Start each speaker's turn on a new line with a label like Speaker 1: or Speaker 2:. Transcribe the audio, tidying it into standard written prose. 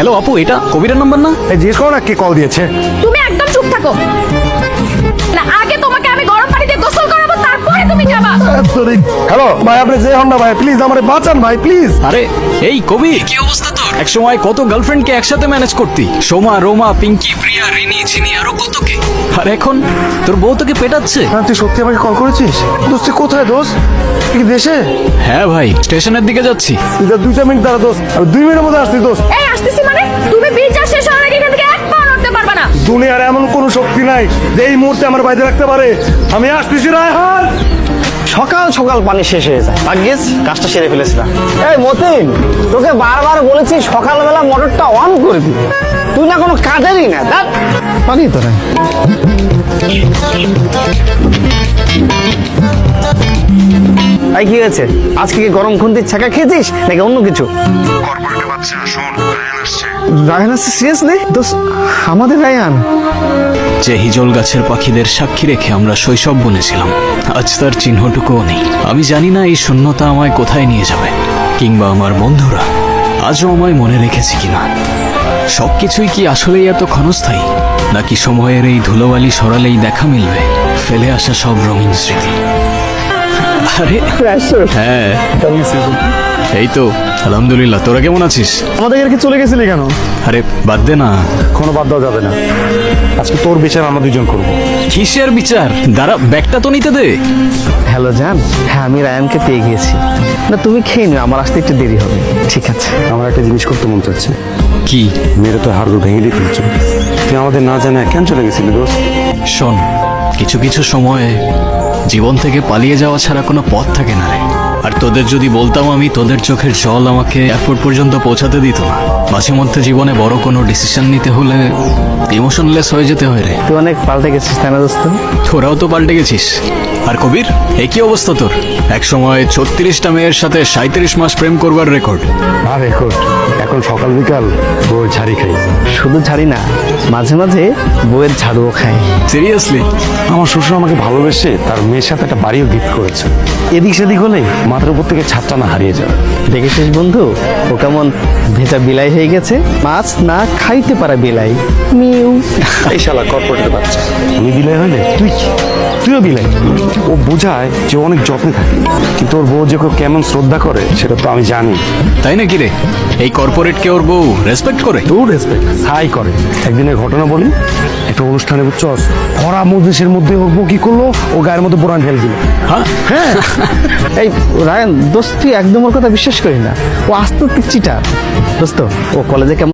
Speaker 1: Hello আপু, এটা কবিরের নাম্বার না?
Speaker 2: এই জিজ্ঞেস করো না কে কল দিয়েছে।
Speaker 3: তুমি একদম চুপ থাকো না, আগে তোমাকে আমি গরম পানি দিয়ে গোসল করাবো, তারপরে তুমি যাবা।
Speaker 2: হ্যালো ভাই, আপনি যে হন না ভাই, প্লিজ আমারে বাঁচান ভাই, প্লিজ।
Speaker 1: আরে এই কবির, কি অবস্থা তোর? এক সময় কত গার্লফ্রেন্ডকে একসাথে ম্যানেজ করতি, সোমা, রোমা, পিঙ্কি, প্রিয়া, রিনি, চিনি, আরো কত কে। আর এখন তোর বউ তোকে পেটাচ্ছে।
Speaker 2: হ্যাঁ, তুই সত্যি আমাকে কল করেছিস? দোস্ত তুই কোথায় দোস্ত? তুই কি দেশে?
Speaker 1: হ্যাঁ ভাই, স্টেশনের দিকে যাচ্ছি।
Speaker 2: তুই যা 2 মিনিট দাঁড়া দোস্ত, আমি 2 মিনিটের মধ্যে আসছি দোস্ত।
Speaker 3: এই আসতেছি মানে? তুমি বিচার শেষ হওয়ার আগে এখান থেকে এক পা নড়তে পারবে না।
Speaker 2: দুনিয়ার এমন কোনো শক্তি নাই যে এই মুহূর্তে আমার বাইরে রাখতে পারে। আমি আসতেছি রায়হান।
Speaker 4: সকাল সকাল পানি শেষ হয়ে যায়, ভাগ্যিস কাজটা সেরে ফেলেছিলাম। এই মতিন, তোকে বারবার বলেছি সকালবেলা মোটরটা অন করে দি, তুই না কোনো কাজেরই না। দেখ পানি তো না। এই কি হয়েছে? আজকে কি গরম খুন্তির ছাকা খেয়েছিস নাকি অন্য কিছু?
Speaker 5: কর্পোরেটে বাচ্চা শোন, রায়ান আসছে।
Speaker 4: রায়হান আছে? সিরিয়াসলি? দোষ আমাদের রায়হান?
Speaker 1: যে হিজল গাছের পাখিদের সাক্ষী রেখে আমরা শৈশব বনেছিলাম, আজ তার চিহ্নটুকুও নেই। আমি জানি না এই শূন্যতা আমায় কোথায় নিয়ে যাবে, কিংবা আমার বন্ধুরা আজও আমায় মনে রেখেছে কিনা। সবকিছুই কি আসলেই এত ক্ষণস্থায়ী, নাকি সময়ের এই ধুলোবালি সরালেই দেখা মিলবে ফেলে আসা সব রঙিন স্মৃতি? আরে হ্যাঁ, এই তো আলহামদুলিল্লাহ। তোরা কেমন আছিস?
Speaker 2: আমাদের এখানে চলে গেছিলি কেন?
Speaker 1: আরে বাদ দে না।
Speaker 2: কোনো বাদ দেওয়া যাবে না, আজকে তোর বিচার আমরা দুজন করবো।
Speaker 1: কিসের বিচার? দাঁড়া, ব্যাগটা তো নিতে দে।
Speaker 4: হ্যালো জান, হ্যাঁ আমি রায়ানকে পেয়ে গিয়েছি। না তুমি খেয়ে নিও, আমার আসতে একটু দেরি হবে। ঠিক আছে।
Speaker 5: আমার একটা জিনিস করতে মন চাচ্ছে।
Speaker 1: কি?
Speaker 5: মেরে তো হাড়গুলো ভেঙে দিয়ে ফেলছো। তুই আমাদের না জানা কেন চলে গেছিলি দোস্ত?
Speaker 1: শোন, কিছু কিছু সময়ে জীবন থেকে পালিয়ে যাওয়া ছাড়া কোনো পথ থাকে না রে। আর তোদের যদি বলতাম আমি, তোদের চোখের জল আমাকে এয়ারপোর্ট পর্যন্ত পৌঁছাতে দিত না। মাঝে মধ্যে জীবনে বড় কোনো ডিসিশন নিতে হলে ইমোশনলেস হয়ে যেতে হয় রে।
Speaker 4: তুই অনেক পাল্টে গেছিস তাই না দোস্ত?
Speaker 1: তোরাও তো পাল্টে গেছিস। আর কবির, এই কি অবস্থা তোর? এক সময় 36টা মেয়ের সাথে 37 মাস প্রেম করবার রেকর্ড।
Speaker 2: আর রেকর্ড এখন সকাল বিকাল বই ঝাড়ি খাই।
Speaker 4: শুধু ঝাড়ি না, মাঝে মাঝে বইয়ের ঝাড়ুও খায়।
Speaker 1: সিরিয়াসলি?
Speaker 5: আমার শ্বশুর আমাকে ভালোবেসে তার মেয়ের সাথে একটা বাড়িও গিফট করেছে। এদিক সেদিক হলে মাথার উপর থেকে ছাদটা না হারিয়ে যাবে।
Speaker 4: দেখেছিস বন্ধু, ও কেমন ভেজা বিলাই হয়ে গেছে? মাছ না খাইতে পারা বিলাই। মিউ।
Speaker 5: এই শালা কর্পোরেটের বাচ্চা। আমি বিলাই হইলে তুইও বিলাই। ও বোঝায় যে ও অনেক যত্নে থাকে, কিন্তু ওর বউ যে ওকে কেমন শ্রদ্ধা করে সেটা তো আমি জানি।
Speaker 1: তাই নাকি রে? এই কর্পোরেটকে ওর বউ রেসপেক্ট করে?
Speaker 5: তোর রেসপেক্ট ছাই করে। একদিনের ঘটনা বলি, একটা অনুষ্ঠানে বুঝছস, ভরা মজলিসের মধ্যে ওর বউ কি করলো, ও গায়ের মধ্যে বোরান ঢেল দিল।
Speaker 1: হ্যাঁ,
Speaker 4: এই রায়ান দোস্ত, তুই একদম ওর কথা বিশ্বাস করি না, ও আস্তে চিটার। দোস্ত ও কলেজে কেমন